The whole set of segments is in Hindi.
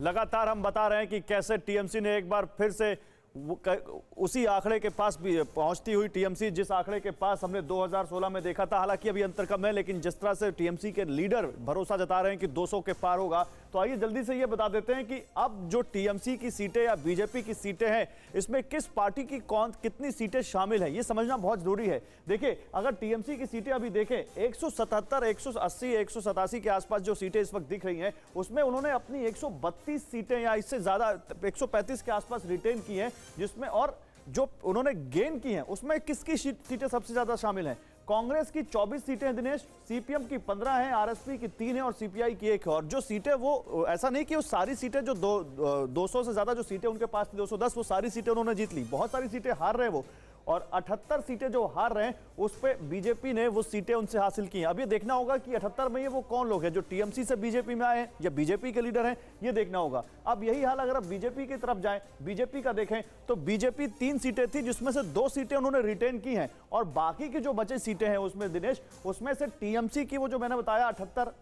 लगातार हम बता रहे हैं कि कैसे टीएमसी ने एक बार फिर से उसी आंकड़े के पास भी पहुंचती हुई टीएमसी, जिस आंकड़े के पास हमने 2016 में देखा था, हालांकि अभी अंतर कम है, लेकिन जिस तरह से टीएमसी के लीडर भरोसा जता रहे हैं कि 200 के पार होगा, तो आइए जल्दी से ये बता देते हैं कि अब जो टीएमसी की सीटें या बीजेपी की सीटें हैं, इसमें किस पार्टी की कितनी सीटें शामिल हैं, ये समझना बहुत जरूरी है। देखिए, अगर टीएमसी की सीटें अभी देखें, 177, 180, 187 के आसपास जो सीटें इस वक्त दिख रही हैं, उसमें उन्होंने अपनी 132 सीटें या इससे ज्यादा 135 के आसपास रिटेन की हैं, जिसमें और जो उन्होंने गेन की हैं उसमें किसकी सीटें सबसे ज्यादा शामिल हैं? कांग्रेस की 24 सीटें हैं दिनेश, सीपीएम की 15 हैं, आरएसपी की 3 है और सीपीआई की 1 है। और जो सीटें, वो ऐसा नहीं कि वो सारी सीटें जो 200 से ज्यादा जो सीटें उनके पास थी, 210, वो सारी सीटें उन्होंने जीत ली। बहुत सारी सीटें हार रहे वो, और 78 सीटें जो हार रहे हैं उस पे बीजेपी ने वो सीटें उनसे हासिल की हैं। अब ये देखना होगा कि 78 में ये वो कौन लोग हैं जो टीएमसी से बीजेपी में आए हैं या बीजेपी के लीडर हैं, ये देखना होगा। अब यही हाल अगर आप बीजेपी की तरफ जाएं, बीजेपी का देखें तो बीजेपी 3 सीटें थी, जिसमें से 2 सीटें उन्होंने रिटेन की हैं, और बाकी की जो बचे सीटें हैं उसमें दिनेश, उसमें से टीएमसी की वो जो मैंने बताया 78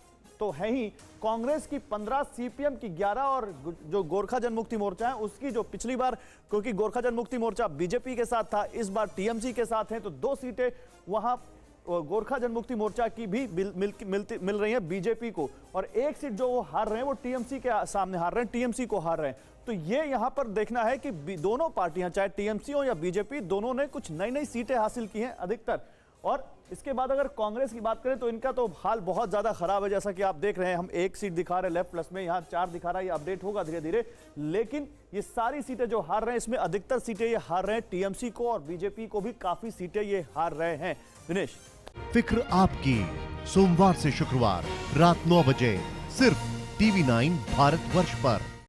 तो है ही, कांग्रेस की 15, सीपीएम की 11 और जो गोरखा जनमुक्ति मोर्चा है उसकी, जो पिछली बार, क्योंकि गोरखा जनमुक्ति मोर्चा बीजेपी के साथ था, इस बार टीएमसी के साथ है, तो 2 सीटें वहां गोरखा जनमुक्ति मोर्चा की भी मिल रही है बीजेपी को, और 1 सीट जो वो हार रहे हैं वो टीएमसी के सामने हार रहे हैं, टीएमसी को हार रहे हैं। तो ये यहां पर देखना है कि दोनों पार्टियां, चाहे टीएमसी हो या बीजेपी, दोनों ने कुछ नई नई सीटें हासिल की हैं अधिकतर। और इसके बाद अगर कांग्रेस की बात करें तो इनका तो हाल बहुत ज्यादा खराब है, जैसा कि आप देख रहे हैं, हम 1 सीट दिखा रहे हैं लेफ्ट प्लस में, यहाँ 4 दिखा रहा है, ये अपडेट होगा धीरे धीरे, लेकिन ये सारी सीटें जो हार रहे हैं, इसमें अधिकतर सीटें ये हार रहे हैं टीएमसी को, और बीजेपी को भी काफी सीटें ये हार रहे हैं। दिनेश, फिक्र आपकी, सोमवार से शुक्रवार रात 9 बजे सिर्फ TV9 भारतवर्ष पर।